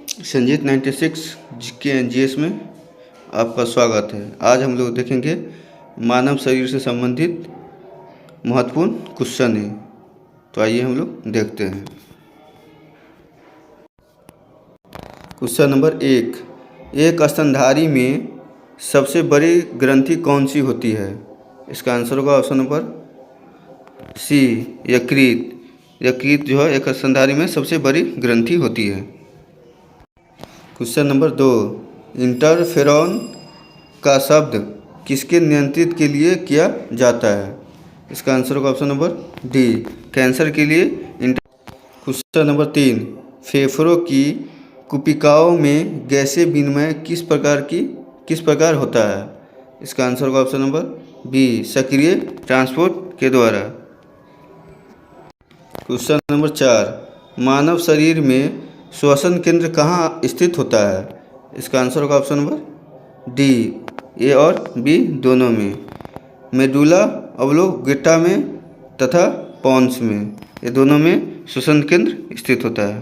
संजीत 96 के जीएस में आपका स्वागत है। आज हम लोग देखेंगे मानव शरीर से संबंधित महत्वपूर्ण क्वेश्चन है। तो आइए हम लोग देखते हैं। क्वेश्चन नंबर 1, एक स्तनधारी में सबसे बड़ी ग्रंथि कौन सी होती है? इसका आंसर होगा ऑप्शन नंबर सी, यकृत। यकृत जो है एक स्तनधारी में सबसे बड़ी ग्रंथि होती है। क्वेश्चन नंबर 2, इंटरफेरॉन का शब्द किसके नियंत्रित के लिए किया जाता है? इसका आंसर होगा ऑप्शन नंबर डी, कैंसर के लिए। क्वेश्चन नंबर 3, फेफड़ों की कुपिकाओं में गैसीय विनिमय किस प्रकार होता है? इसका आंसर होगा ऑप्शन नंबर बी, सक्रिय ट्रांसपोर्ट के द्वारा। क्वेश्चन नंबर 4, मानव शरीर में श्वसन केंद्र कहाँ स्थित होता है? इसका आंसर होगा ऑप्शन नंबर डी, ए और बी दोनों में, मेडुला ऑब्लोंगेटा में तथा पॉन्स में, ये दोनों में श्वसन केंद्र स्थित होता है।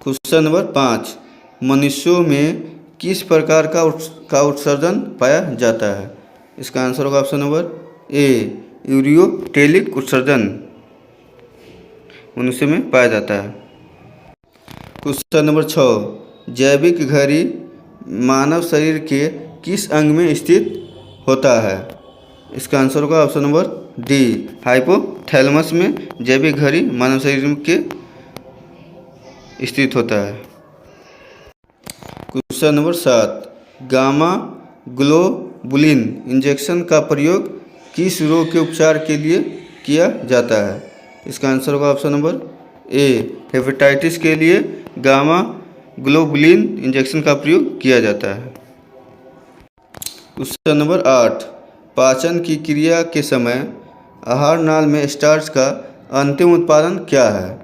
क्वेश्चन नंबर 5, मनुष्यों में किस प्रकार का उत्सर्जन पाया जाता है? इसका आंसर होगा ऑप्शन नंबर ए, यूरियोटेलिक उत्सर्जन मनुष्य में पाया जाता है। क्वेश्चन नंबर 6, जैविक घड़ी मानव शरीर के किस अंग में स्थित होता है? इसका आंसर होगा ऑप्शन नंबर डी, हाइपोथैलेमस में जैविक घड़ी मानव शरीर के स्थित होता है। Question number 7, gamma globulin injection का प्रयोग किस रोग के उपचार के लिए किया जाता है? इसका आंसर होगा ऑप्शन नंबर ए, हेपेटाइटिस के लिए गामा ग्लोबुलिन इंजेक्शन का प्रयोग किया जाता है। क्वेश्चन नंबर 8, पाचन की क्रिया के समय आहार नाल में स्टार्च का अंतिम उत्पादन क्या है?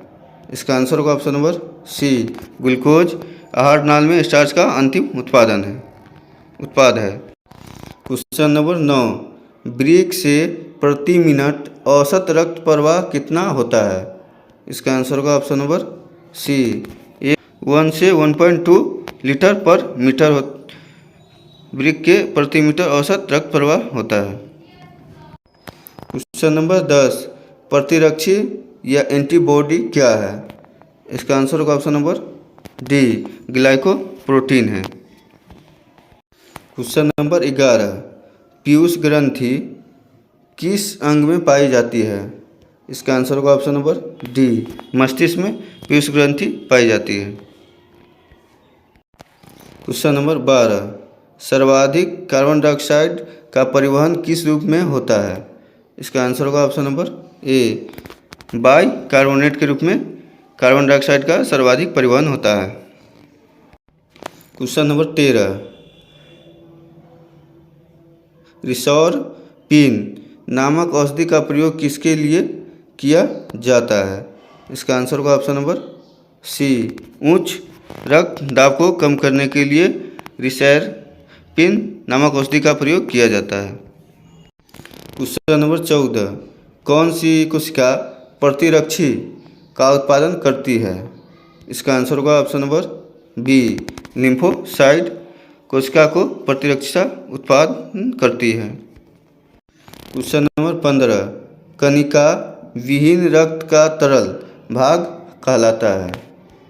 इसका आंसर होगा ऑप्शन नंबर सी, ग्लूकोज आहार नाल में स्टार्च का अंतिम उत्पाद है। क्वेश्चन नंबर 9, वृक्क से प्रति मिनट औसत रक्त प्रवाह कितना होता है? इसका आंसर होगा ऑप्शन नंबर सी, 1 से 1.2 लीटर पर मीटर वृक्क के प्रति मीटर औसत रक्त प्रवाह होता है। क्वेश्चन नंबर 10, प्रतिरक्षी या एंटीबॉडी क्या है? इसका आंसर होगा ऑप्शन नंबर डी, ग्लाइकोप्रोटीन है। क्वेश्चन नंबर 11, पीयूष ग्रंथि किस अंग में पाई जाती है? इसका आंसर होगा ऑप्शन नंबर डी, मस्तिष्क में पीयूष ग्रंथि पाई जाती है। क्वेश्चन नंबर 12, सर्वाधिक कार्बन डाइऑक्साइड का परिवहन किस रूप में होता है? इसका आंसर होगा option number A, by carbonate के रूप में कार्बन डाइऑक्साइड का सर्वाधिक परिवहन होता है। क्वेश्चन नंबर 13, रिसोरपिन नामक औषधि का प्रयोग किसके लिए किया जाता है? इसका आंसर होगा ऑप्शन नंबर सी, उच्च रक्तदाब को कम करने के लिए रिसोरपिन नामक औषधि का प्रयोग किया जाता है। क्वेश्चन नंबर 14, कौन सी कोशिका प्रतिरक्षी का उत्पादन करती है? इसका आंसर होगा ऑप्शन नंबर बी, लिम्फोसाइट कोशिका को प्रतिरक्षा उत्पादन करती है। क्वेश्चन नंबर 15, कणिका विहीन रक्त का तरल भाग कहलाता है?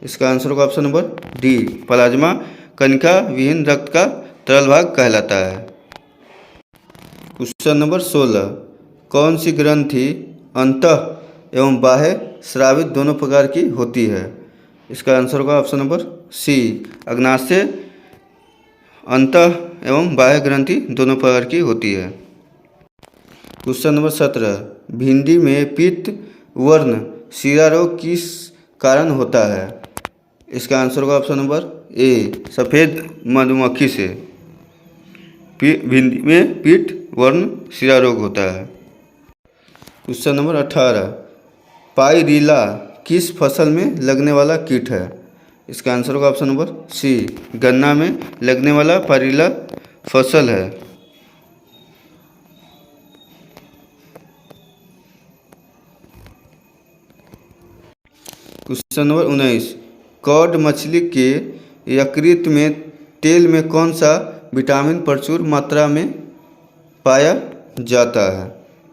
इसका आंसर होगा ऑप्शन नंबर डी, प्लाज्मा कणिका विहीन रक्त का तरल भाग कहलाता है। क्वेश्चन नंबर 16, कौन सी ग्रंथि अंतः एवं बाह्य स्रावित दोनों प्रकार की होती है? इसका आंसर होगा ऑप्शन नंबर सी, अग्नाशय अंतः एवं बाह्य ग्रंथि दोनों प्रकार की होती है। क्वेश्चन नंबर 17, भिंडी में पीत वर्ण शीरा रोग किस कारण होता है? इसका आंसर होगा ऑप्शन नंबर ए, सफ़ेद मधुमक्खी से भिंडी में पीत वर्ण शीरा रोग होता है। क्वेश्चन नंबर 18, पाइरिला किस फसल में लगने वाला कीट है? इसका आंसर होगा ऑप्शन नंबर सी, गन्ना में लगने वाला पाइरिला फसल है। क्वेश्चन नंबर 19, कॉड मछली के यकृत में तेल में कौन सा विटामिन प्रचुर मात्रा में पाया जाता है?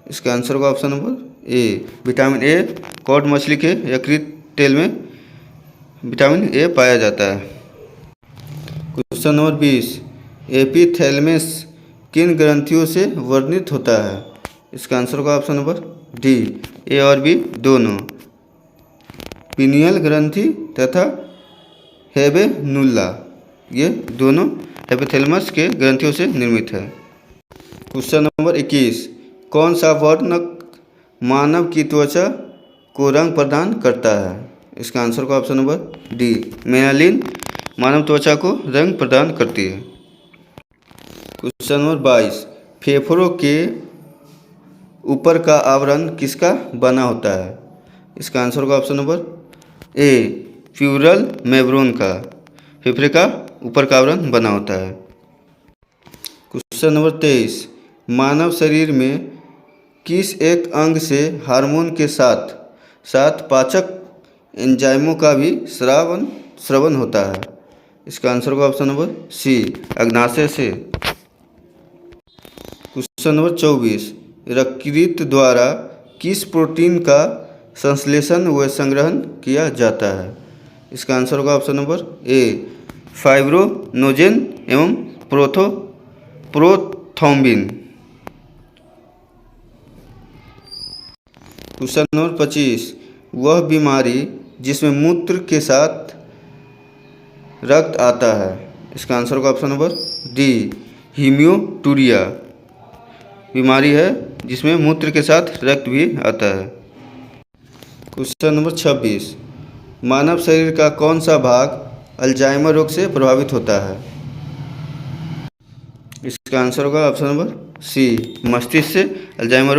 इसका आंसर होगा option number A, vitamin A. Cod मछली के यकृत तेल में विटामिन ए पाया जाता है। क्वेश्चन नंबर 20, एपिथैलेमस किन ग्रंथियों से वर्णित होता है? इसका आंसर होगा ऑप्शन नंबर डी, ए और बी दोनों, पिनियल ग्रंथि तथा हेबेनुला, ये दोनों एपिथैलेमस के ग्रंथियों से निर्मित है। क्वेश्चन नंबर 21, कौन सा वर्णक मानव की त्वचा को रंग प्रदान करता है? इसका आंसर होगा ऑप्शन नंबर डी, मेलानिन मानव त्वचा को रंग प्रदान करती है। क्वेश्चन नंबर 22, फेफड़ों के ऊपर का आवरण किसका बना होता है? इसका आंसर होगा ऑप्शन नंबर ए, प्लूरल मेम्ब्रेन का, फेफड़े का ऊपर का आवरण बना होता है। क्वेश्चन नंबर 23, मानव शरीर में किस एक अंग से हार्मोन के साथ साथ पाचक एंजाइमों का भी स्रावन होता है? इसका आंसर होगा ऑप्शन नंबर सी, अग्नाशय से। क्वेश्चन नंबर 24, यकृत द्वारा किस प्रोटीन का संश्लेषण व संग्रहण किया जाता है? इसका आंसर होगा ऑप्शन नंबर ए, फाइब्रोनोजेन एवं प्रोथ्रोम्बिन। क्वेश्चन नंबर 25, वह बीमारी जिसमें मूत्र के साथ रक्त आता है? इसका आंसर होगा ऑप्शन नंबर डी, हीमियोटूरिया बीमारी है जिसमें मूत्र के साथ रक्त भी आता है। क्वेश्चन नंबर 26, मानव शरीर का कौन सा भाग अल्जाइमर रोग से प्रभावित होता है? इसका आंसर होगा ऑप्शन नंबर सी, मस्तिष्क से अल्जाइमर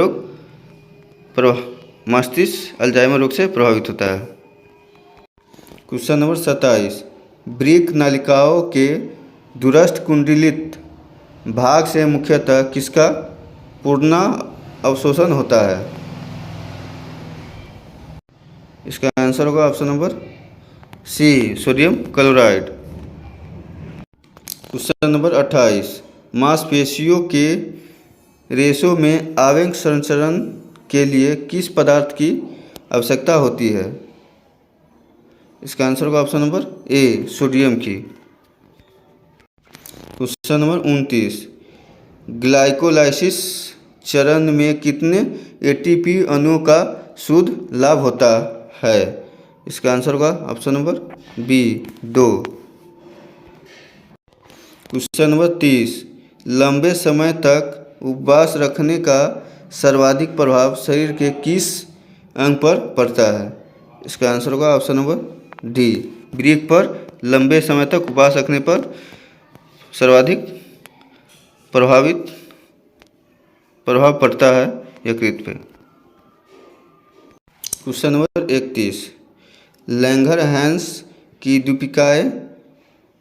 रोग से प्रभावित होता है। क्वेश्चन नंबर 27, वृक्क नलिकाओं के दूरस्थ कुंडलित भाग से मुख्यतः किसका पूर्ण अवशोषण होता है? इसका आंसर होगा option number C, sodium chloride. Question number 28, मांसपेशियों के रेशों में आवेग संचरण के लिए किस पदार्थ की आवश्यकता होती है? इसका आंसर होगा ऑप्शन नंबर ए, सोडियम की। क्वेश्चन नंबर 29, ग्लाइकोलाइसिस चरण में कितने एटीपी अणुओं का शुद्ध लाभ होता है? इसका आंसर होगा option number B, 2। Question number 30, लंबे समय तक उपवास रखने का सर्वाधिक प्रभाव शरीर के किस अंग पर पड़ता है? इसका आंसर होगा ऑप्शन नंबर डी, वृक्क पर लंबे समय तक उपवास रखने पर सर्वाधिक प्रभाव पड़ता है यकृत पे। क्वेश्चन नंबर 31, लैंगरहैंस की द्वीपिकाएँ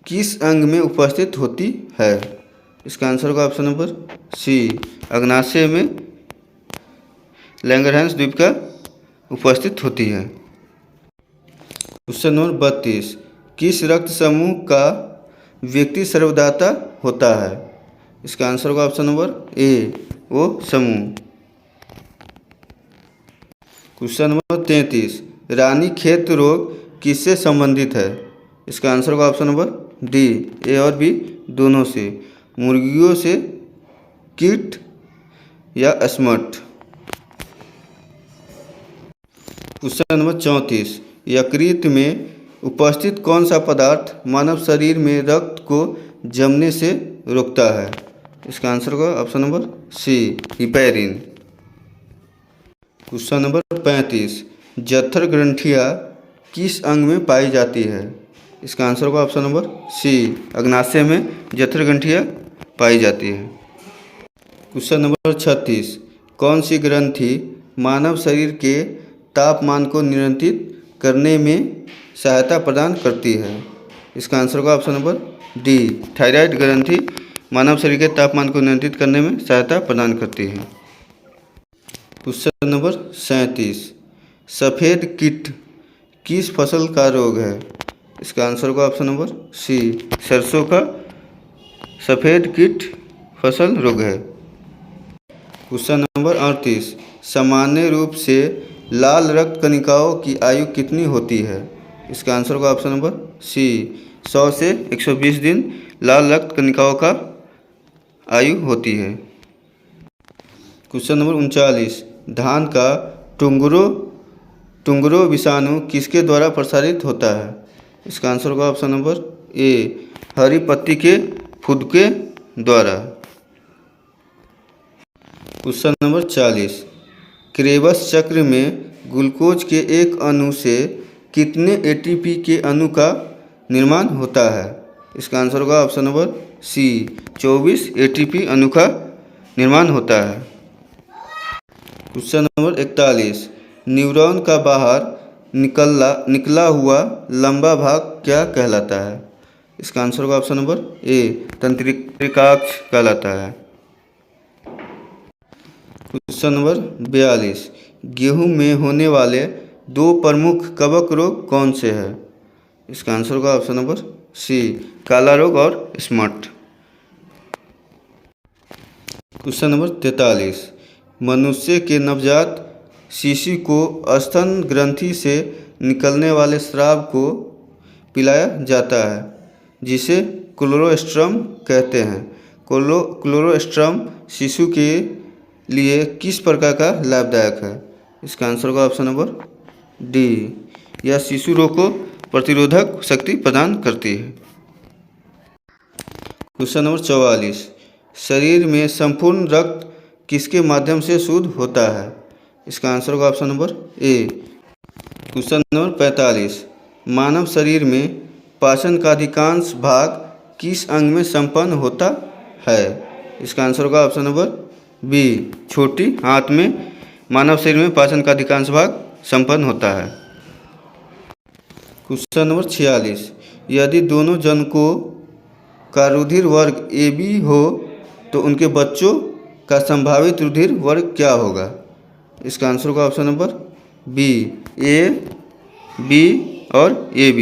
किस अंग में उपस्थित होती है? इसका आंसर होगा ऑप्शन नंबर सी, अग्नाशय में लैंगरहैंस द्वीपिका उपस्थित होती है। क्वेश्चन नंबर 32, किस रक्त समूह का व्यक्ति सर्वदाता होता है? इसका आंसर होगा ऑप्शन नंबर ए, ओ समूह। क्वेश्चन नंबर 33, रानीखेत रोग किससे संबंधित है? इसका आंसर होगा ऑप्शन नंबर डी, ए और बी दोनों से, मुर्गियों से, कीट या स्मट। क्वेश्चन नंबर 34, यकृत में उपस्थित कौन सा पदार्थ मानव शरीर में रक्त को जमने से रोकता है? इसका आंसर होगा option number C, heparin. Question number 35, जठर ग्रंथियाँ किस अंग में पाई जाती है? इसका आंसर होगा ऑप्शन नंबर सी, अग्नाशय में जठर ग्रंथियाँ पाई जाती है। क्वेश्चन नंबर 36, कौन सी ग्रंथि मानव शरीर के तापमान को नियंत्रित करने में सहायता प्रदान करती है? इसका आंसर होगा ऑप्शन नंबर डी, थायराइड ग्रंथि मानव शरीर के तापमान को नियंत्रित करने में सहायता प्रदान करती है। क्वेश्चन नंबर 37, सफ़ेद कीट किस फसल का रोग है? इसका आंसर होगा ऑप्शन नंबर सी, सरसों का सफ़ेद कीट फसल रोग है। क्वेश्चन नंबर 38, सामान्य रूप से लाल रक्त कणिकाओं की आयु कितनी होती है? इसका आंसर होगा ऑप्शन नंबर सी, 100 से 120 दिन लाल रक्त कणिकाओं का आयु होती है। क्वेश्चन नंबर 39, धान का टुंगरो विषाणु किसके द्वारा प्रसारित होता है? इसका आंसर होगा ऑप्शन नंबर ए, हरी पत्ती के फुदके द्वारा। क्वेश्चन नंबर 40, क्रेबस चक्र में ग्लूकोज के एक अणु से कितने एटीपी के अणु का निर्माण होता है? इसका आंसर होगा ऑप्शन नंबर सी, 24 एटीपी अणु का निर्माण होता है। क्वेश्चन नंबर 41, न्यूरॉन का बाहर निकला हुआ लंबा भाग क्या कहलाता है? इसका आंसर होगा ऑप्शन नंबर ए, तंत्रिकाक्ष कहलाता है। क्वेश्चन नंबर 42, गेहूं में होने वाले 2 प्रमुख कवक रोग कौन से हैं? इसका आंसर होगा ऑप्शन नंबर सी, काला रोग और स्मट। क्वेश्चन नंबर 43, मनुष्य के नवजात शिशु को स्तन ग्रंथि से निकलने वाले स्राव को पिलाया जाता है जिसे कोलोस्ट्रम कहते हैं। कोलोस्ट्रम शिशु के लिए किस प्रकार का लाभदायक है? इसका आंसर होगा ऑप्शन नंबर डी, यह शिशु रोग को प्रतिरोधक शक्ति प्रदान करती है। क्वेश्चन नंबर 44, शरीर में संपूर्ण रक्त किसके माध्यम से शुद्ध होता है? इसका आंसर होगा ऑप्शन नंबर ए। क्वेश्चन नंबर 45, मानव शरीर में पाचन का अधिकांश भाग किस अंग में संपन्न होता है? इसका आंसर होगा ऑप्शन नंबर बी, छोटी आंत में मानव शरीर में पाचन का अधिकांश भाग संपन्न होता है। क्वेश्चन नंबर 46, यदि दोनों जनकों का रुधिर वर्ग AB हो तो उनके बच्चों का संभावित रुधिर वर्ग क्या होगा? इसका आंसर होगा option number B, A, B और AB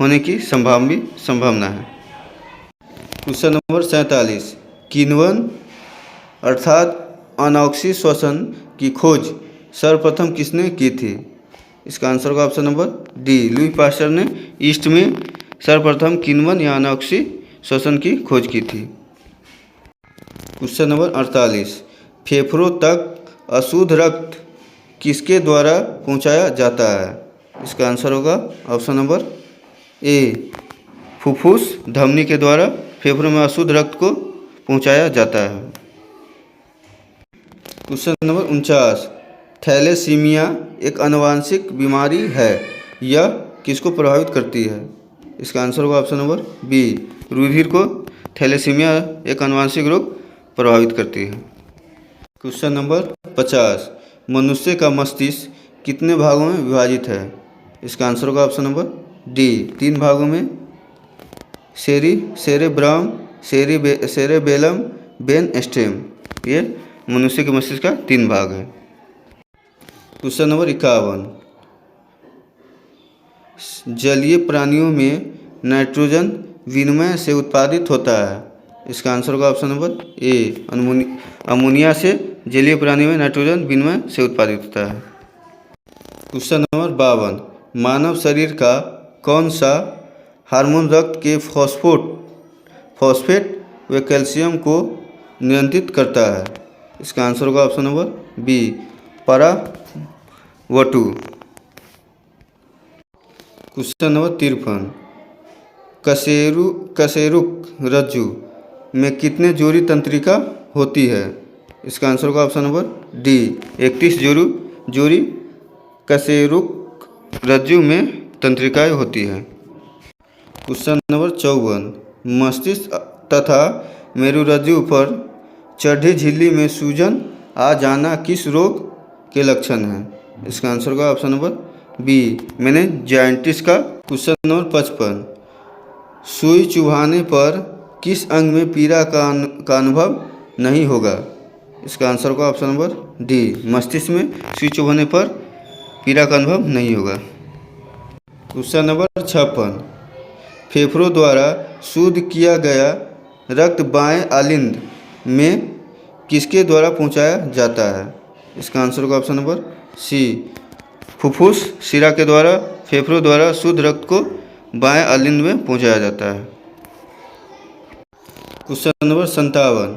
होने की संभावना है। क्वेश्चन नंबर 47, किण्वन अर्थात अनॉक्सी श्वसन की खोज सर्वप्रथम किसने की थी? इसका आंसर होगा option number D, Louis Pasteur ने ईस्ट में सर्वप्रथम किण्वन या अनॉक्सी श्वसन की खोज की थी। क्वेश्चन नंबर 48, फेफड़ों तक अशुद्ध रक्त किसके द्वारा पहुंचाया जाता है? इसका आंसर होगा ऑप्शन नंबर ए, फुफ्फुस धमनी के द्वारा फेफड़ों में अशुद्ध रक्त को पहुंचाया जाता है। क्वेश्चन नंबर 49, थैलेसीमिया एक आनुवंशिक बीमारी है, यह किसको प्रभावित करती है? इसका आंसर होगा ऑप्शन नंबर बी, रुधिर को थैलेसीमिया एक आनुवंशिक रोग प्रभावित करती है। क्वेश्चन नंबर 50, मनुष्य का मस्तिष्क कितने भागों में विभाजित है? इसका आंसर होगा ऑप्शन नंबर डी, 3 भागों में, सेरेब्रम, सेरेबेलम, ब्रेन स्टेम। ये मनुष्य के मस्तिष्क का 3 भाग है। क्वेश्चन नंबर 51, जलीय प्राणियों में नाइट्रोजन विनिमय से उत्पादित होता है। इसका आंसर होगा ऑप्शन नंबर ए, अमोनिया से जलीय प्राणी में नाइट्रोजन विनिमय से उत्पादित होता है। क्वेश्चन नंबर 52, मानव शरीर का कौन सा हार्मोन रक्त के फॉस्फेट व कैल्शियम को नियंत्रित करता है? इसका आंसर होगा ऑप्शन नंबर बी, पाराव2। क्वेश्चन नंबर 53, कशेरुक रज्जु में कितने जोड़ी तंत्रिका होती है? इसका आंसर होगा ऑप्शन नंबर डी, 31 जोड़ी कशेरुक रज्जु में तंत्रिकाएं होती हैं। क्वेश्चन नंबर 54, मस्तिष्क तथा मेरुरज्जु पर चढ़ी झिल्ली में सूजन आ जाना किस रोग के लक्षण हैं? इसका आंसर होगा ऑप्शन नंबर बी, मेनिंजाइटिस का। क्वेश्चन नंबर 55, सुई चुभाने पर किस अंग में पीड़ा का अनुभव नहीं होगा? इसका आंसर होगा ऑप्शन नंबर डी, मस्तिष्क में सुई चुभाने पर पीड़ा का अनुभव नहीं होगा। क्वेश्चन नंबर 56, फेफड़ों द्वारा शुद्ध किया गया रक्त बाएं आलिंद में किसके द्वारा पहुंचाया जाता है? इसका आंसर होगा ऑप्शन नंबर सी, फुफ्फुस शिरा के द्वारा फेफड़ों द्वारा शुद्ध रक्त को बाएं आलिंद में पहुंचाया जाता है। क्वेश्चन नंबर 57,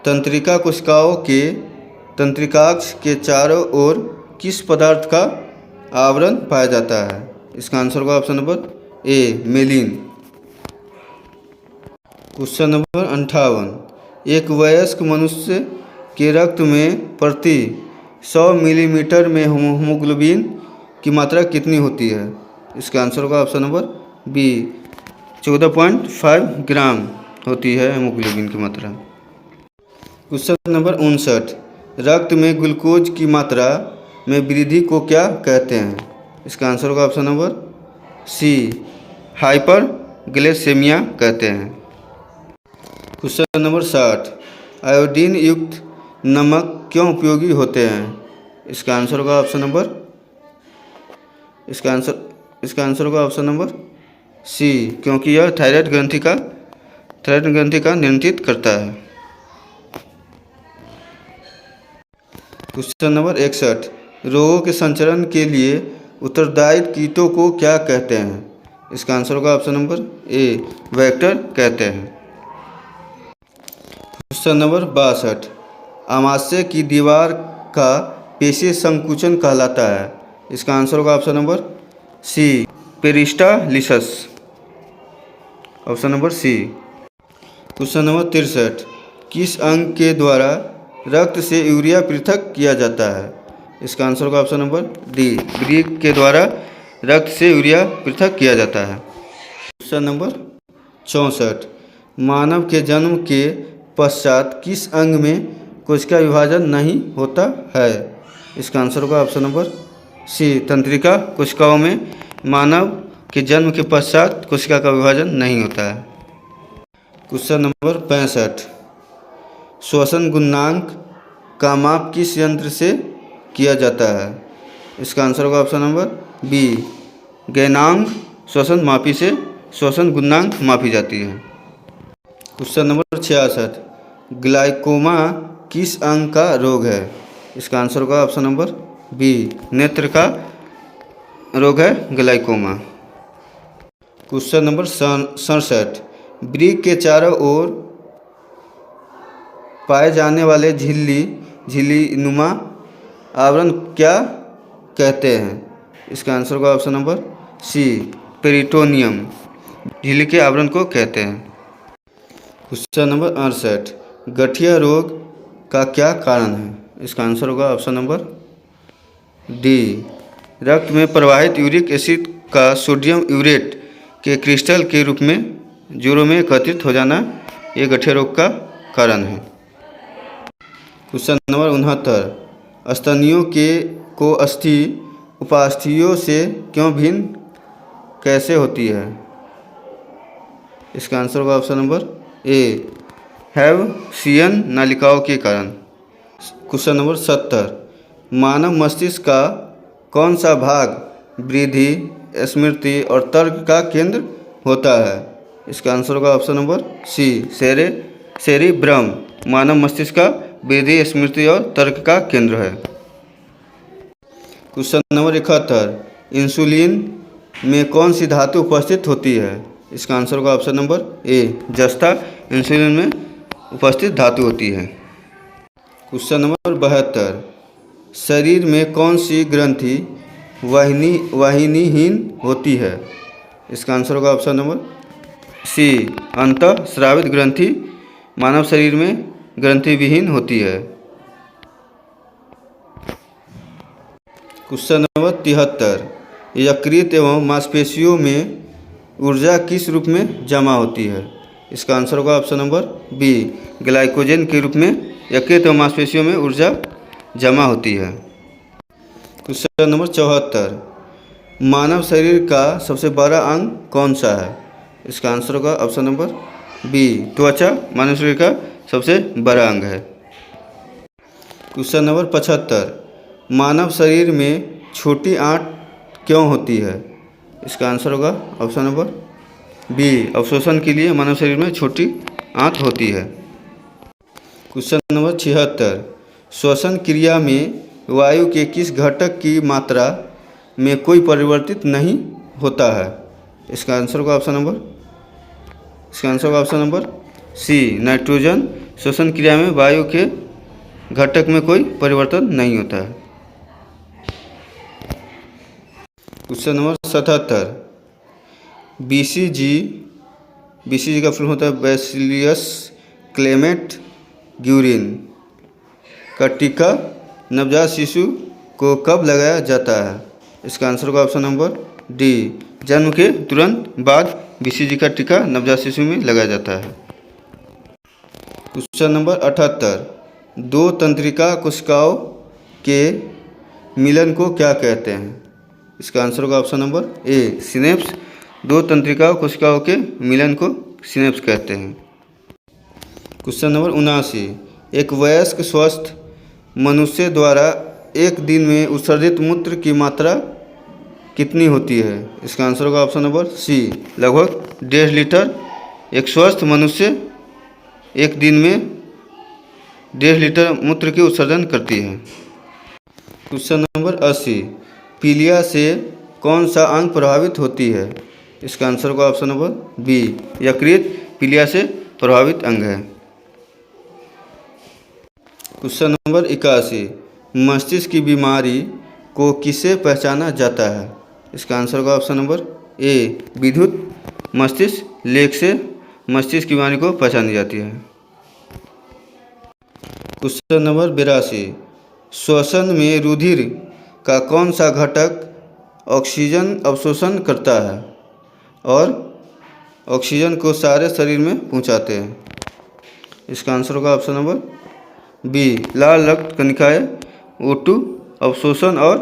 तंत्रिका कोशिकाओं के तंत्रिकाक्ष के चारों ओर किस पदार्थ का आवरण पाया जाता है? इसका आंसर होगा option number A, myelin. Question number 58, एक वयस्क मनुष्य के रक्त में प्रति 100 मिलीमीटर में हीमोग्लोबिन की मात्रा कितनी होती है? इसका आंसर होगा ऑप्शन नंबर बी, 14.5 ग्राम होती है हीमोग्लोबिन की मात्रा। क्वेश्चन नंबर 59, रक्त में ग्लूकोज की मात्रा में वृद्धि को क्या कहते हैं? इसका आंसर होगा ऑप्शन नंबर सी, हाइपरग्लाइसेमिया कहते हैं। क्वेश्चन नंबर 60, आयोडीन युक्त नमक क्यों उपयोगी होते हैं? इसका आंसर होगा ऑप्शन नंबर होगा ऑप्शन नंबर सी, क्योंकि यह थायराइड ग्रंथि का नियंत्रित करता है। क्वेश्चन नंबर 61, रोगों के संचरण के लिए उत्तरदायी कीटों को क्या कहते हैं? इसका आंसर होगा ऑप्शन नंबर ए, वेक्टर कहते हैं। क्वेश्चन नंबर 62, आमाशय की दीवार का पेशीय संकुचन कहलाता है? इसका आंसर होगा option number C, peristalsis, option number C. Question number 63, किस अंग के द्वारा रक्त से यूरिया पृथक किया जाता है? इसका आंसर होगा ऑप्शन नंबर डी, वृक्क के द्वारा रक्त से यूरिया पृथक किया जाता है। क्वेश्चन नंबर 64, मानव के जन्म के पश्चात किस अंग में कोशिका विभाजन नहीं होता है? इसका आंसर होगा ऑप्शन नंबर सी, तंत्रिका कोशिकाओं में मानव के जन्म के पश्चात कोशिका का विभाजन नहीं होता है। क्वेश्चन नंबर 65, श्वसन गुणांक का माप किस यंत्र से किया जाता है? इसका आंसर होगा ऑप्शन नंबर बी, गैनांग श्वसन मापी से श्वसन गुणांक मापी जाती है। क्वेश्चन नंबर 66, ग्लाइकोमा किस अंग का रोग है? इसका आंसर होगा ऑप्शन नंबर बी, नेत्र का रोग है ग्लाइकोमा। क्वेश्चन नंबर 67, वृक्क के चारों ओर पाए जाने वाले झिल्ली नुमा आवरण क्या कहते हैं? इसका आंसर होगा ऑप्शन नंबर सी, पेरिटोनियम, झिल्ली के आवरण को कहते हैं। क्वेश्चन नंबर 68, गठिया रोग का क्या कारण है? इसका आंसर होगा ऑप्शन नंबर डी, रक्त में प्रवाहित यूरिक एसिड का सोडियम यूरेट के क्रिस्टल के रूप में जोड़ों में एकत्रित हो जाना, ये गठिया रोग का कारण है। क्वेश्चन नंबर 69, स्तनियों को अस्थि उपास्थियों से क्यों भिन्न कैसे होती है? इसका आंसर होगा ऑप्शन नंबर ए, हैवसियन नालिकाओं के कारण। क्वेश्चन नंबर 70, मानव मस्तिष्क का कौन सा भाग वृद्धि, स्मृति और तर्क का केंद्र होता है? इसका आंसर होगा ऑप्शन नंबर सी, सेरिब्रम, मानव मस्तिष्क का वृद्धि, स्मृति और तर्क का केंद्र है। क्वेश्चन नंबर 71, इंसुलिन में कौन सी धातु उपस्थित होती है? इसका आंसर होगा ऑप्शन नंबर ए, जस्ता इंसुलिन में उपस्थित धातु होती है। क्वेश्चन नंबर 72, शरीर में कौन सी ग्रंथि वाहिनीहीन होती है? इसका आंसर होगा ऑप्शन नंबर सी, अंतःस्रावित ग्रंथि मानव शरीर में ग्रंथि विहीन होती है। क्वेश्चन नंबर 73, यकृत एवं मांसपेशियों में ऊर्जा किस रूप में जमा होती है? इसका आंसर होगा ऑप्शन नंबर बी, ग्लाइकोजन के रूप में यकृत एवं मांसपेशियों में ऊर्जा जमा होती है। क्वेश्चन नंबर 74, मानव शरीर का सबसे बड़ा अंग कौन सा है? इसका आंसर होगा ऑप्शन नंबर बी, त्वचा मानव शरीर का सबसे बड़ा अंग है। क्वेश्चन नंबर 75, मानव शरीर में छोटी आंत क्यों होती है? इसका आंसर होगा ऑप्शन नंबर बी। अवशोषण के लिए मानव शरीर में छोटी आंत होती है। क्वेश्चन नंबर 76, श्वसन क्रिया में वायु के किस घटक की मात्रा में कोई परिवर्तित नहीं होता है? इसका आंसर होगा ऑप्शन नंबर सी, नाइट्रोजन। श्वसन क्रिया में वायु के घटक में कोई परिवर्तन नहीं होता है। क्वेश्चन नंबर 77, बीसीजी का फुल होता है बैसिलियस क्लेमेंट ग्यूरिन का टीका नवजात शिशु को कब लगाया जाता है? इसका आंसर होगा ऑप्शन नंबर डी, जन्म के तुरंत बाद बीसीजी का टीका नवजात शिशु में लगाया जाता है। क्वेश्चन नंबर 78, दो तंत्रिका कोशिकाओं के मिलन को क्या कहते हैं? इसका आंसर होगा ऑप्शन नंबर ए, सिनेप्स। दो तंत्रिका कोशिकाओं के मिलन को सिनेप्स कहते हैं। क्वेश्चन नंबर 79, एक वयस्क स्वस्थ मनुष्य द्वारा एक दिन में उत्सर्जित मूत्र की मात्रा कितनी होती है? इसका आंसर होगा ऑप्शन नंबर सी, लगभग 1.5 लीटर। एक स्वस्थ मनुष्य एक दिन में 1.5 लीटर मूत्र की उत्सर्जन करती है। क्वेश्चन नंबर 80, पीलिया से कौन सा अंग प्रभावित होती है? इसका आंसर होगा ऑप्शन नंबर बी, यकृत पीलिया से प्रभावित अंग है। क्वेश्चन नंबर 81, मस्तिष्क की बीमारी को किससे पहचाना जाता है? इसका आंसर होगा ऑप्शन नंबर ए, विद्युत मस्तिष्क लेख से मस्तिष्क की बीमारी को पहचानी जाती है। क्वेश्चन नंबर 82, श्वसन में रुधिर का कौन सा घटक ऑक्सीजन अवशोषण करता है और ऑक्सीजन को सारे शरीर में पहुंचाते हैं? इसका आंसर होगा ऑप्शन नंबर बी, लाल रक्त कणिकाएं O2 अवशोषण और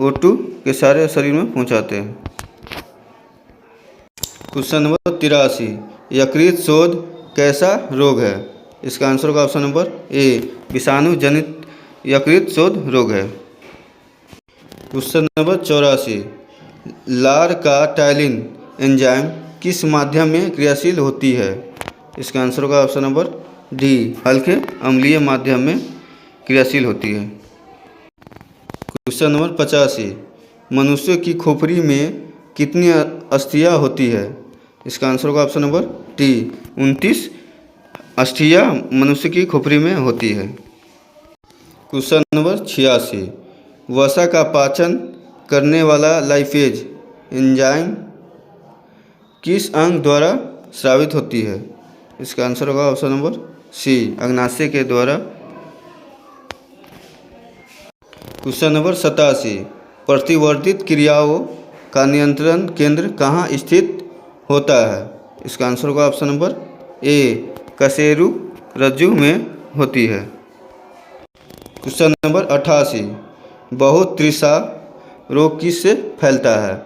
O2 के सारे शरीर में पहुंचाते हैं। क्वेश्चन नंबर 83, यकृत शोथ कैसा रोग है? इसका आंसर होगा ऑप्शन नंबर ए, विषाणु जनित यकृत शोथ रोग है। क्वेश्चन नंबर 84, लार का टाइलिन एंजाइम किस माध्यम में क्रियाशील होती है? इसका आंसर होगा ऑप्शन नंबर डी, हल्के अम्लीय माध्यम में क्रियाशील होती है। क्वेश्चन नंबर 85, मनुष्य की खोपड़ी में कितनी अस्थियां होती है? इसका आंसर होगा ऑप्शन नंबर डी, 29 अस्थियां मनुष्य की खोपड़ी में होती है। क्वेश्चन नंबर 86, वसा का पाचन करने वाला लाइपेज एंजाइम किस अंग द्वारा स्रावित होती है? इसका आंसर होगा ऑप्शन नंबर सी, अग्नाशय के द्वारा। क्वेश्चन नंबर 87, प्रतिवर्तित क्रियाओं का नियंत्रण केंद्र कहाँ स्थित होता है? इसका आंसर होगा ऑप्शन नंबर ए, कशेरु रज्जु में होती है। क्वेश्चन नंबर 88, बहुतृषा रोग किससे फैलता है?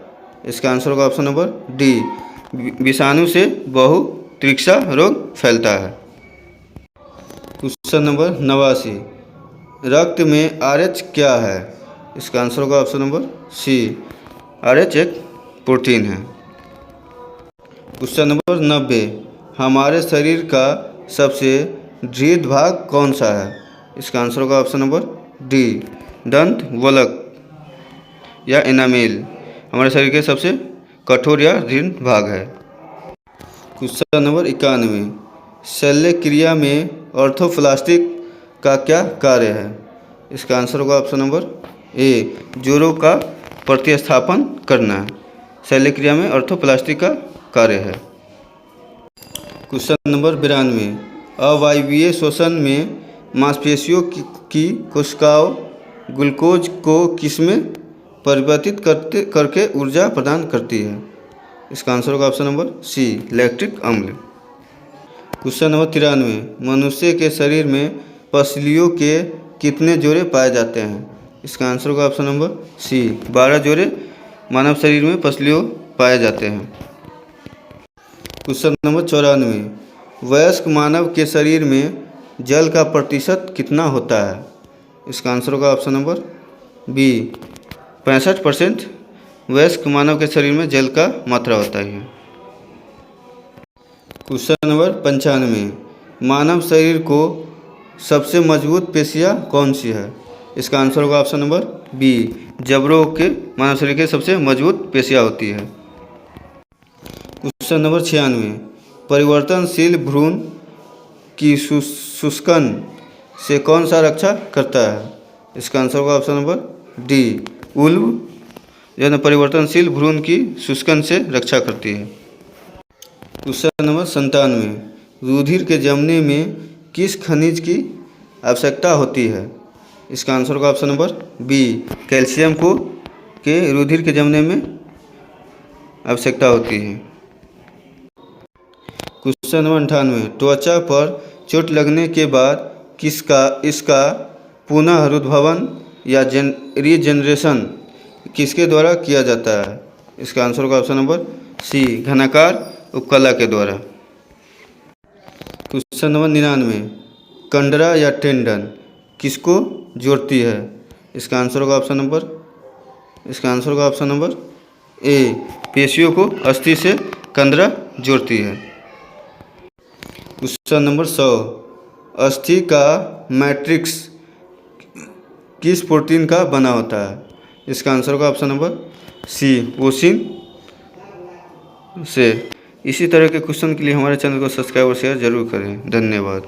इसका आंसर होगा ऑप्शन नंबर डी, विषाणु से बहुतृषा रोग फैलता है। क्वेश्चन नंबर 89, रक्त में RH क्या है? इसका आंसर होगा ऑप्शन नंबर सी, RH एक प्रोटीन है। क्वेश्चन नंबर 90, हमारे शरीर का सबसे दृढ़ भाग कौन सा है? इसका आंसर होगा ऑप्शन नंबर डी, दंत वलक या एनामेल हमारे शरीर के सबसे कठोर या दृढ़ भाग है। क्वेश्चन नंबर 91, शल्य क्रिया में ऑर्थोप्लास्टिक का क्या कार्य है? इसका आंसर होगा ऑप्शन नंबर ए, जोड़ों का प्रतिस्थापन करना। शल्य क्रिया में ऑर्थोप्लास्टिक का कार्य है। क्वेश्चन नंबर 92, अवायवीय श्वसन में मांसपेशियों की कोशिकाओं ग्लूकोज को किसमें परिवर्तित करके ऊर्जा प्रदान करती है? इसका आंसर होगा ऑप्शन नंबर सी, लैक्टिक अम्ल। क्वेश्चन नंबर 93, मनुष्य के शरीर में पसलियों के कितने जोड़े पाए जाते हैं? इसका आंसर होगा ऑप्शन नंबर सी, 12 जोड़े मानव शरीर में पसलियों पाए जाते हैं। क्वेश्चन नंबर 94, वयस्क मानव के शरीर में जल का प्रतिशत कितना होता है? इसका आंसर होगा ऑप्शन नंबर बी, 65% वयस्क मानव के शरीर में जल का मात्रा होता है। क्वेश्चन नंबर 95, मानव शरीर को सबसे मजबूत पेशियाँ कौन सी है? इसका आंसर होगा ऑप्शन नंबर बी, जबड़ों के मानव शरीर के सबसे मजबूत पेशियाँ होती है। क्वेश्चन नंबर 96, परिवर्तनशील भ्रूण की शुष्कन से कौन सा रक्षा करता है? इसका आंसर होगा ऑप्शन नंबर डी, उल्ब जो है परिवर्तनशील भ्रूण की शुष्कन से रक्षा करती है। क्वेश्चन नंबर 97, रुधिर के जमने में किस खनिज की आवश्यकता होती है? इसका आंसर होगा ऑप्शन नंबर बी, कैल्शियम को के रुधिर के जमने में आवश्यकता होती है। क्वेश्चन नंबर 98, त्वचा पर चोट लगने के बाद इसका पुनः रुद्भवन या रीजनरेशन किसके द्वारा किया जाता है? इसका आंसर होगा ऑप्शन नंबर सी, घनाकार उपकला के द्वारा। क्वेश्चन नंबर 99, कंडरा या टेंडन किसको जोड़ती है? इसका आंसर होगा ऑप्शन नंबर ए, पेशियों को अस्थि से कंडरा जोड़ती है। क्वेश्चन नंबर 100, अस्थि का मैट्रिक्स किस प्रोटीन का बना होता है? इसका आंसर होगा ऑप्शन नंबर सी, ओसिन से। इसी तरह के क्वेश्चन के लिए हमारे चैनल को सब्सक्राइब और शेयर जरूर करें। धन्यवाद।